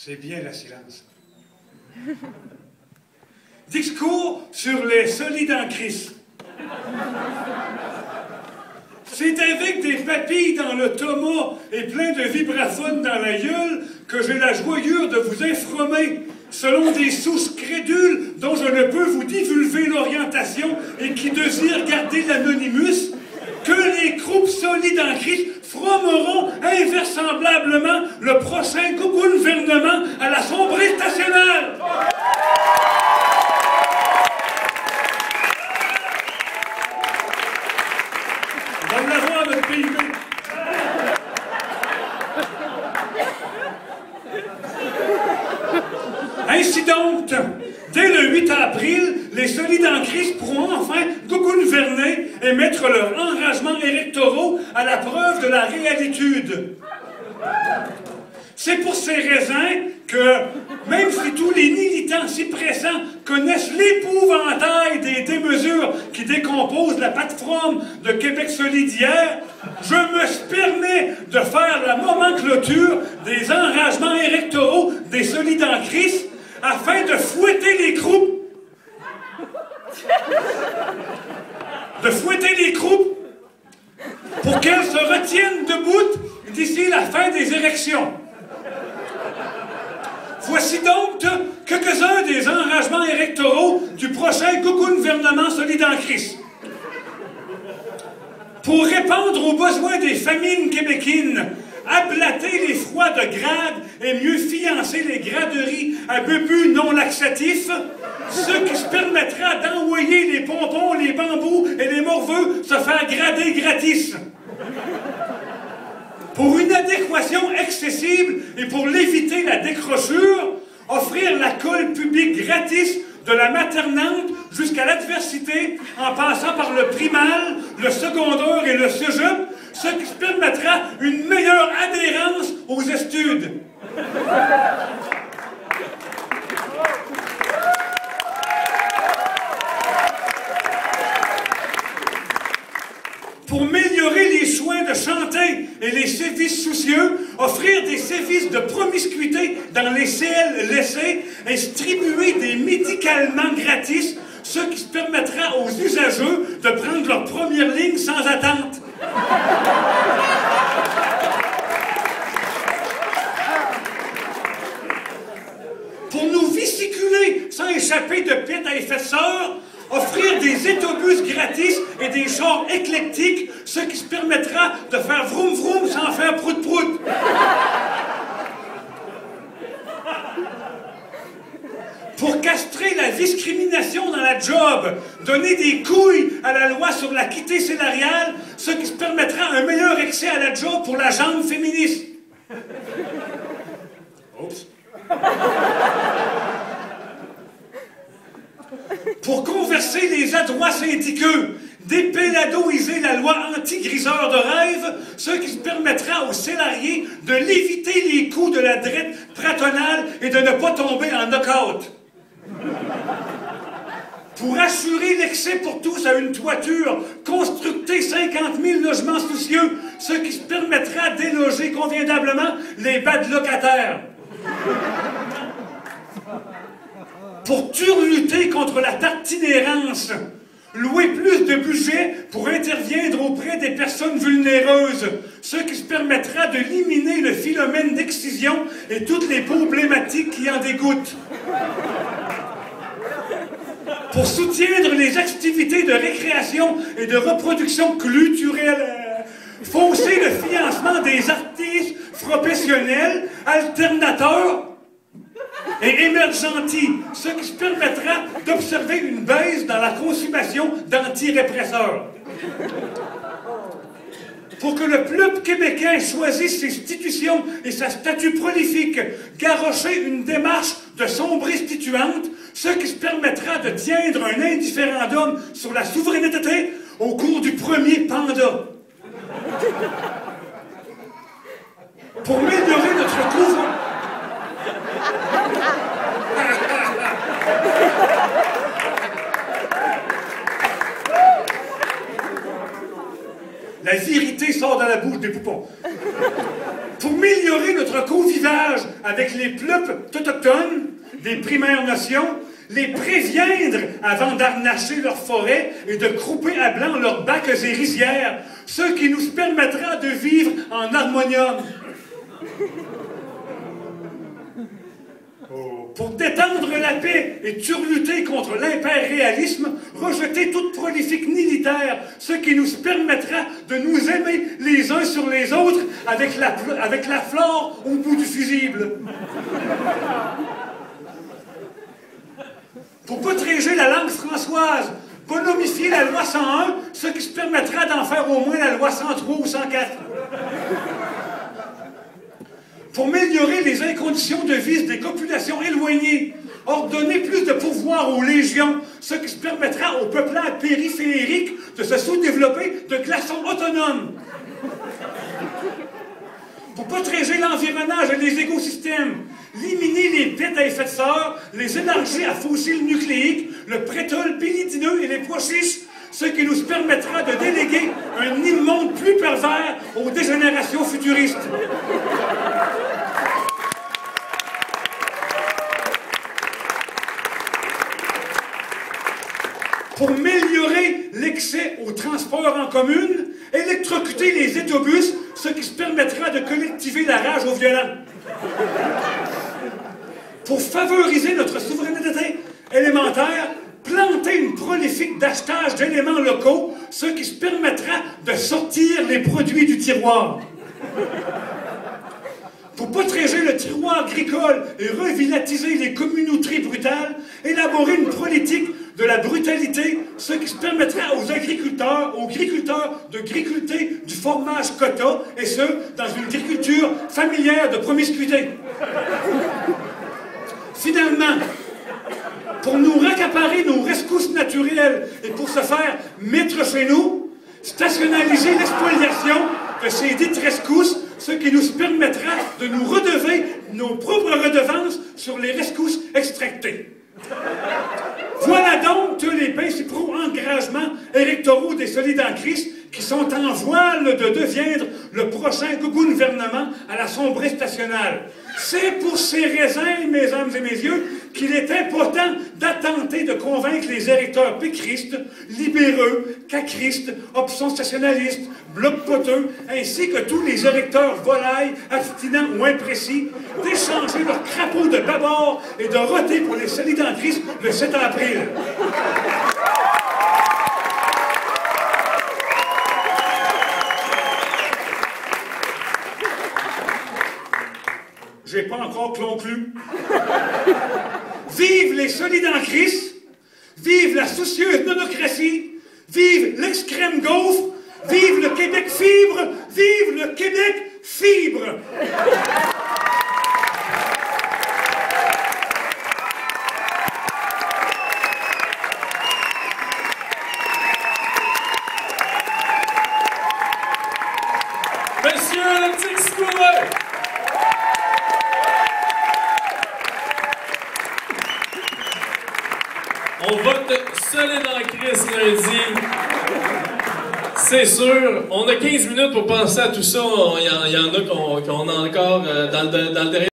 C'est bien le silence. Discours sur les solides en Christ. C'est avec des papilles dans le thomas et plein de vibraphones dans la gueule que j'ai la joyeuse de vous informer, selon des sources crédules dont je ne peux vous divulguer l'orientation et qui désirent garder l'anonymous, que les groupes solides en Christ formeront invraisemblablement le prochain gouvernement à l'Assemblée nationale. On va l'avoir, notre PIB. Ainsi donc, dès le 8 avril, les solides en Christ pourront enfin gouverner et mettre leurs engagements électoraux à la preuve de la réalité. C'est pour ces raisons que, même si tous les militants si pressants connaissent l'épouvantail des démesures qui décomposent la plateforme de Québec solidaire, je me permets de faire la moment clôture des engagements électoraux des solides en Christ afin de fouetter les groupes. De fouetter les groupes pour qu'elles se retiennent debout d'ici la fin des élections. Voici donc quelques-uns des engagements électoraux du prochain gouvernement solide en Christ. Pour répondre aux besoins des familles québécoines, ablater les froids de grade et mieux fiancer les graderies à bébus non laxatifs, ce qui se permettra d'envoyer les pompons, les bambous et les morveux se faire grader gratis. Pour une adéquation accessible et pour l'éviter la décrochure, offrir la colle publique gratis de la maternante jusqu'à l'adversité en passant par le primal, le secondaire et le cégep, ce qui se permettra une meilleure adhérence aux études. Pour améliorer les soins de santé et les services soucieux, offrir des services de promiscuité dans les CLSC et distribuer des médicaments gratis, ce qui se permettra aux usagers de prendre leur première ligne sans attente. Pour nous véhiculer sans échapper de pète à effet de serre, offrir des autobus gratis et des chars éclectiques, ce qui se permettra de faire vroom vroom sans faire prout prout. Pour castrer la discrimination dans la job, donner des couilles à la loi sur la quittée salariale, ce qui se permettra un meilleur accès à la job pour la jambe féministe. Oups. Pour converser les adroits syndicaux, dépéladoiser la loi anti-griseur de rêve, ce qui se permettra aux salariés de l'éviter les coups de la drette patronale et de ne pas tomber en knock-out. Pour assurer l'accès pour tous à une toiture, constructer 50 000 logements soucieux, ce qui se permettra de déloger convenablement les bas de locataires. Pour lutter contre la tartinérance, louer plus de budget pour intervenir auprès des personnes vulnéreuses, ce qui se permettra de limiter le phénomène d'excision et toutes les problématiques qui en dégoûtent. Pour soutenir les activités de récréation et de reproduction culturelle, fausser le financement des artistes professionnels, alternateurs et émergentis, ce qui se permettra d'observer une baisse dans la consommation d'antirépresseurs. Pour que le peuple québécois choisisse ses institutions et sa statut prolifique, garrocher une démarche de sombristituante, ce qui se permettra de tiendre un indifférendum sur la souveraineté au cours du premier panda. Pour améliorer notre gouvernement, la vérité sort dans la bouche des poupons. Pour améliorer notre convivage avec les peuples autochtones des Premières Nations, les préviendre avant d'arnacher leurs forêts et de crouper à blanc leurs bacs et rizières, ce qui nous permettra de vivre en harmonium. Pour détendre la paix et turluter contre l'impérialisme, rejeter toute prolifique militaire, ce qui nous permettra de nous aimer les uns sur les autres avec la flore au bout du fusible. Pour protéger la langue françoise, bonomifier la loi 101, ce qui se permettra d'en faire au moins la loi 103 ou 104. Pour améliorer les conditions de vie des populations éloignées, ordonner plus de pouvoir aux légions, ce qui se permettra aux peuplades périphériques de se sous-développer de glaçons autonomes. Pour protéger l'environnement et les écosystèmes, éliminer les pets à effet de serre, les énergies à fossiles nucléiques, le pétrole pélidineux et les pois chiches, ce qui nous permettra de déléguer un immonde plus pervers aux dégénérations futuristes. Pour améliorer l'accès aux transports en commune, électrocuter les autobus, ce qui se permettra de collectiver la rage aux violents. Pour favoriser notre souveraineté élémentaire, planter une prolifique d'achetage d'éléments locaux, ce qui se permettra de sortir les produits du tiroir. Pour protéger le tiroir agricole et revitaliser les communautés brutales, élaborer une politique de la brutalité, ce qui se permettra aux agriculteurs de grigulter du fromage quota, et ce, dans une agriculture familière de promiscuité. Finalement, pour nous raccaparer nos ressources naturelles et pour ce faire mettre chez nous, stationnaliser l'expoliation de ces dites ressources, ce qui nous permettra de nous redever nos propres redevances sur les ressources extractées. Voilà donc tous les principaux engagements électoraux des Solides en Christ qui sont en voile de devenir le prochain gouvernement à la sombresse nationale. C'est pour ces raisons, mesdames et messieurs, qu'il est important d'attenter de convaincre les électeurs pécristes, libéreux, cacristes, options stationnalistes, blocs poteux, ainsi que tous les électeurs volailles, abstinents ou imprécis, d'échanger leur crapaud de bâbord et de voter pour les Solides en Christ le 7 avril. Je n'ai pas encore conclu. Vive les Solides en Christ, vive la soucieuse monocratie, vive l'extrême gauche, vive le Québec fibre, vive le Québec fibre. Monsieur Tixcoulin! On vote Solide en Christ lundi. C'est sûr. On a 15 minutes pour penser à tout ça. Il y en a qu'on a encore dans le derrière.